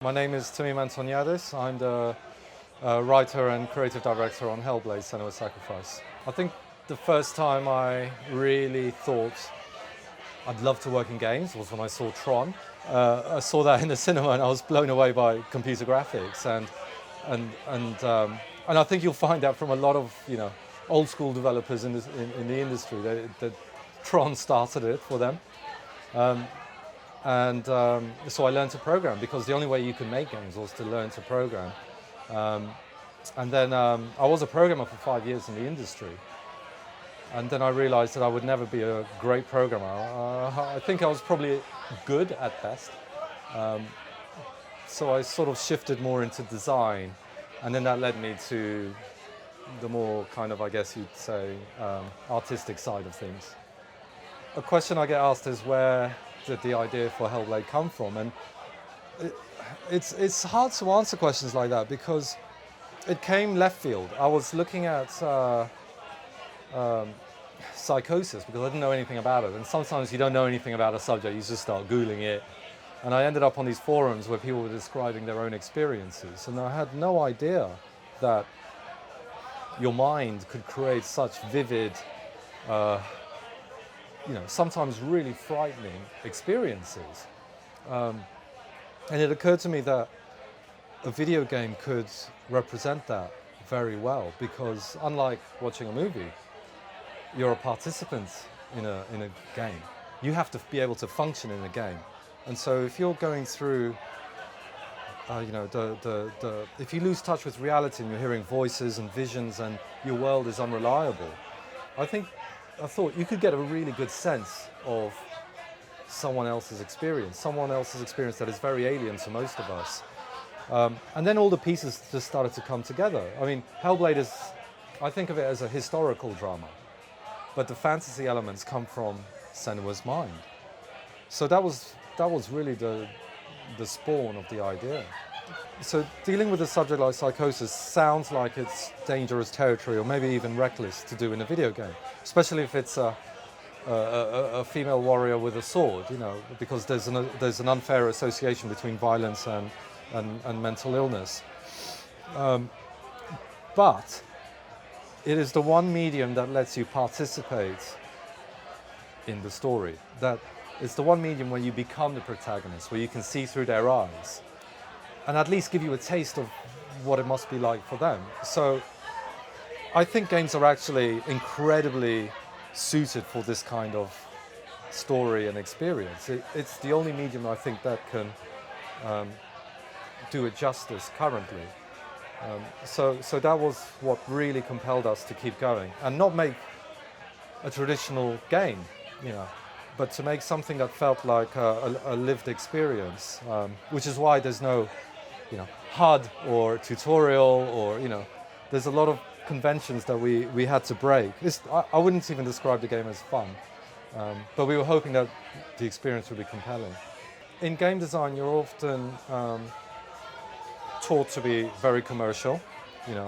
My name is Tameem Antoniades. I'm the writer and creative director on Hellblade, Senua Sacrifice. I think the first time I really thought I'd love to work in games was when I saw Tron. I saw that in the cinema and I was blown away by computer graphics, and I think you'll find that from a lot of old school developers in the industry. That Tron started it for them. So I learned to program because the only way you can make games was to learn to program. And then I was a programmer for 5 years in the industry. And then I realized that I would never be a great programmer. I think I was probably good at best. So I sort of shifted more into design. And then that led me to the more kind of, I guess you'd say, artistic side of things. A question I get asked is, where did the idea for Hellblade come from? And it's hard to answer questions like that because it came left field. I was looking at psychosis because I didn't know anything about it. And sometimes you don't know anything about a subject, you just start Googling it. And I ended up on these forums where people were describing their own experiences. And I had no idea that your mind could create such vivid, sometimes really frightening experiences. And it occurred to me that a video game could represent that very well, because unlike watching a movie, you're a participant in a game. You have to be able to function in a game. And so if you're going through, if you lose touch with reality and you're hearing voices and visions and your world is unreliable, I thought you could get a really good sense of someone else's experience that is very alien to most of us. And then all the pieces just started to come together. I mean, Hellblade I think of it as a historical drama, but the fantasy elements come from Senua's mind. So that was really the spawn of the idea. So dealing with a subject like psychosis sounds like it's dangerous territory or maybe even reckless to do in a video game, especially if it's a female warrior with a sword, because there's an unfair association between violence and mental illness. But it is the one medium that lets you participate in the story. That it's the one medium where you become the protagonist, where you can see through their eyes and at least give you a taste of what it must be like for them. So I think games are actually incredibly suited for this kind of story and experience. It's the only medium I think that can do it justice currently. So that was what really compelled us to keep going and not make a traditional game, but to make something that felt like a lived experience, which is why there's no HUD or tutorial or, there's a lot of conventions that we had to break. I wouldn't even describe the game as fun, but we were hoping that the experience would be compelling. In game design, you're often taught to be very commercial.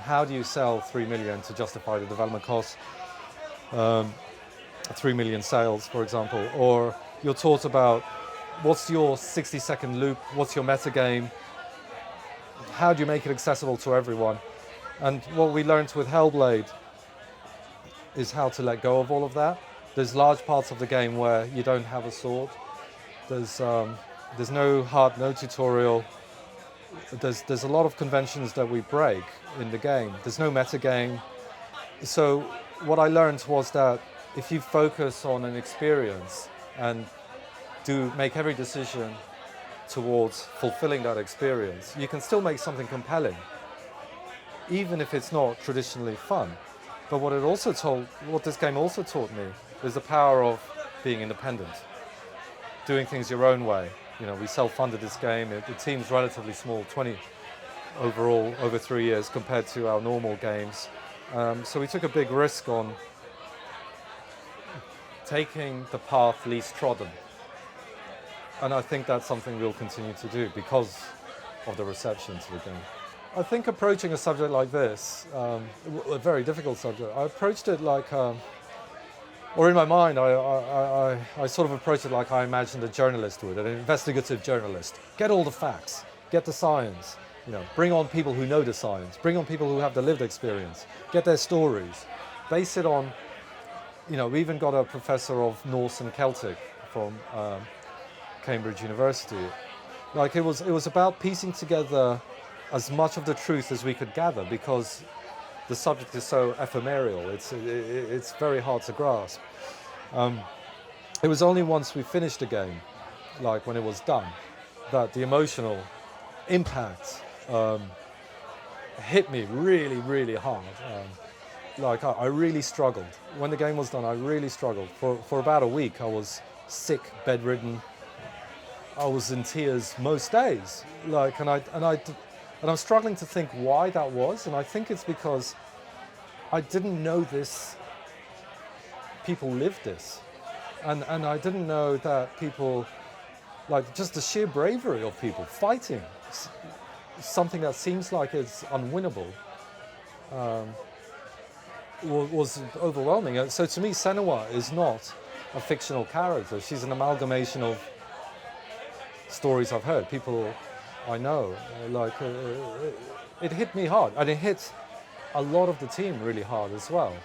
How do you sell 3 million to justify the development costs? 3 million sales, for example. Or you're taught about what's your 60-second loop, what's your metagame, how do you make it accessible to everyone? And what we learned with Hellblade is how to let go of all of that. There's large parts of the game where you don't have a sword. There's no HUD, no tutorial. There's a lot of conventions that we break in the game. There's no metagame. So what I learned was that if you focus on an experience and make every decision towards fulfilling that experience, you can still make something compelling, even if it's not traditionally fun. But what this game also taught me is the power of being independent, doing things your own way. We self-funded this game. The team's relatively small, 20 overall over 3 years compared to our normal games. So we took a big risk on taking the path least trodden. And I think that's something we'll continue to do because of the reception to the game. I think approaching a subject like this, a very difficult subject, I approached it like, or in my mind, I sort of approached it like I imagined a journalist would, an investigative journalist. Get all the facts. get the science, bring on people who know the science, bring on people who have the lived experience, get their stories, base it on, we even got a professor of Norse and Celtic from Cambridge University. Like it was about piecing together as much of the truth as we could gather, because the subject is so ephemeral. It's very hard to grasp. It was only once we finished the game, like when it was done, that the emotional impact hit me really, really hard. I really struggled. When the game was done, I really struggled. For about a week, I was sick, bedridden. I was in tears most days. And I'm struggling to think why that was. And I think it's because I didn't know people lived this. And I didn't know that people, just the sheer bravery of people fighting something that seems like it's unwinnable, was overwhelming. So to me, Senua is not a fictional character. She's an amalgamation of stories I've heard, people I know. It hit me hard, and it hit a lot of the team really hard as well.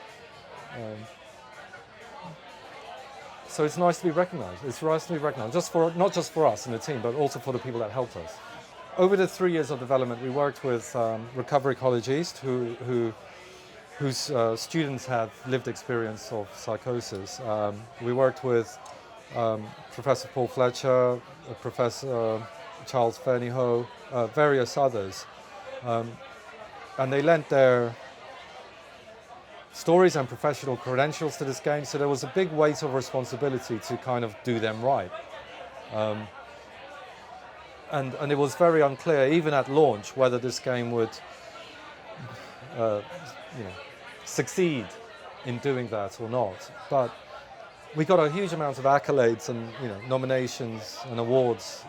So it's nice to be recognised. It's nice to be recognised, not just for us in the team, but also for the people that helped us. Over the 3 years of development, we worked with Recovery College East, whose students had lived experience of psychosis. We worked with Professor Paul Fletcher, Professor Charles Fernyhough, various others, and they lent their stories and professional credentials to this game, so there was a big weight of responsibility to kind of do them right. And it was very unclear, even at launch, whether this game would succeed in doing that or not. But we got a huge amount of accolades and nominations and awards.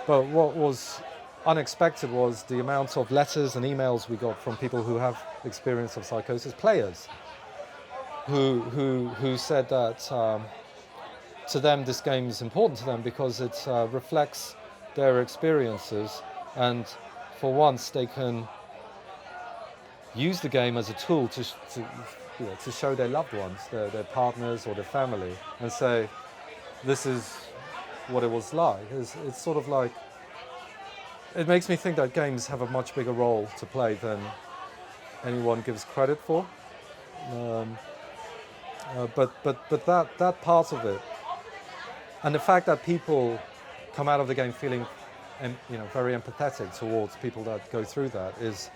But what was unexpected was the amount of letters and emails we got from people who have experience of psychosis, players, who said that to them this game is important to them because it reflects their experiences, and for once they can use the game as a tool to show their loved ones, their partners or their family, and say, this is what it was like. It's sort of like, it makes me think that games have a much bigger role to play than anyone gives credit for. But that part of it, and the fact that people come out of the game feeling, very empathetic towards people that go through that is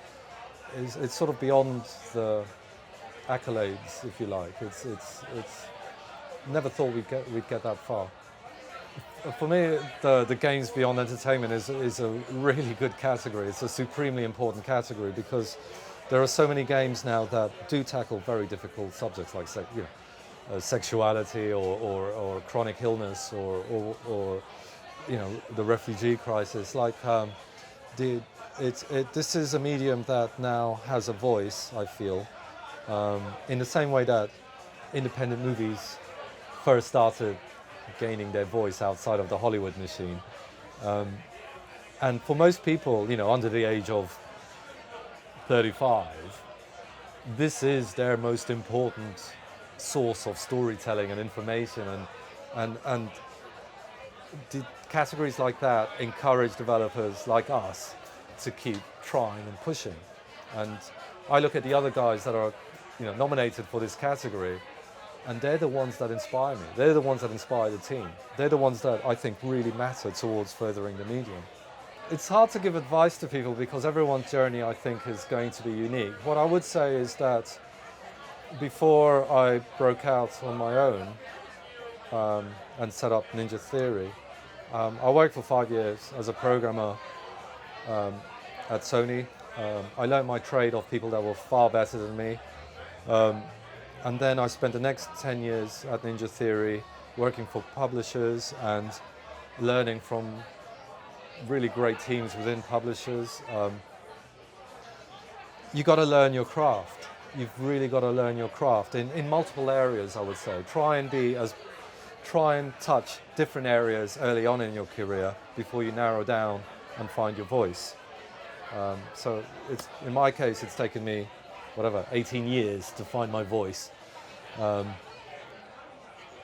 it's sort of beyond the accolades, if you like. It's never thought we'd get that far. For me, the games beyond entertainment is a really good category. It's a supremely important category because there are so many games now that do tackle very difficult subjects like sexuality or chronic illness or the refugee crisis. This is a medium that now has a voice, I feel, in the same way that independent movies first started gaining their voice outside of the Hollywood machine. And for most people, under the age of 35, this is their most important source of storytelling and information, and the categories like that encourage developers like us to keep trying and pushing. And I look at the other guys that are nominated for this category, and they're the ones that inspire me. They're the ones that inspire the team. They're the ones that I think really matter towards furthering the medium. It's hard to give advice to people because everyone's journey, I think, is going to be unique. What I would say is that before I broke out on my own and set up Ninja Theory, I worked for 5 years as a programmer at Sony. I learned my trade off people that were far better than me. And then I spent the next 10 years at Ninja Theory working for publishers and learning from really great teams within publishers. You got to learn your craft. You've really got to learn your craft in multiple areas, I would say. Try and touch different areas early on in your career before you narrow down and find your voice. So it's, in my case, it's taken me, 18 years to find my voice.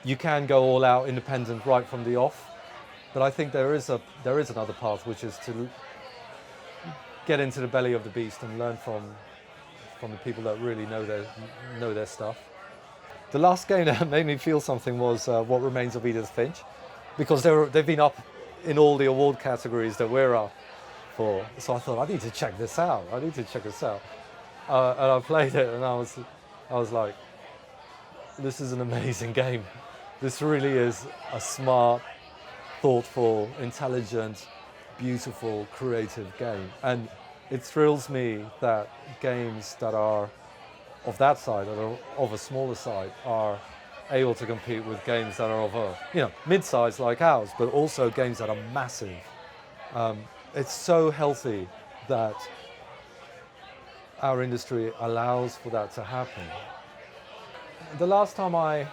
You can go all out independent right from the off, but I think there is another path, which is to get into the belly of the beast and learn from the people that really know their stuff. The last game that made me feel something was What Remains of Edith Finch, because they've been up in all the award categories that we're up for. So I thought, I need to check this out. And I played it, and I was like, this is an amazing game. This really is a smart, thoughtful, intelligent, beautiful, creative game. And it thrills me that games that are of that side, that are of a smaller side, are able to compete with games that are of a mid-size like ours, but also games that are massive. It's so healthy that our industry allows for that to happen. The last time I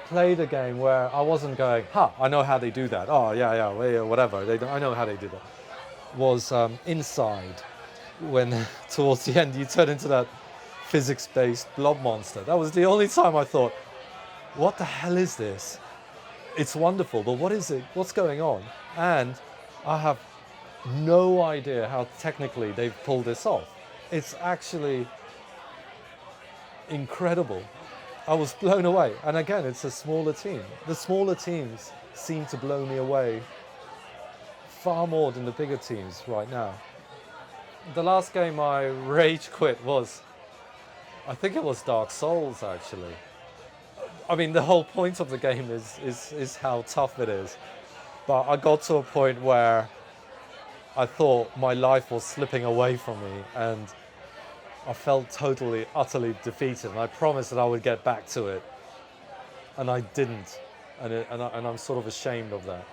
played a game where I wasn't going, I know how they do that. Oh, yeah, whatever. I know how they do that. Was Inside, when towards the end you turn into that physics-based blob monster. That was the only time I thought, what the hell is this? It's wonderful, but what is it? What's going on? And I have no idea how technically they've pulled this off. It's actually incredible. I was blown away. And again, it's a smaller team. The smaller teams seem to blow me away far more than the bigger teams right now. The last game I rage quit was, I think it was Dark Souls, actually. I mean, the whole point of the game is how tough it is. But I got to a point where I thought my life was slipping away from me, and I felt totally, utterly defeated, and I promised that I would get back to it, and I didn't, and I'm sort of ashamed of that.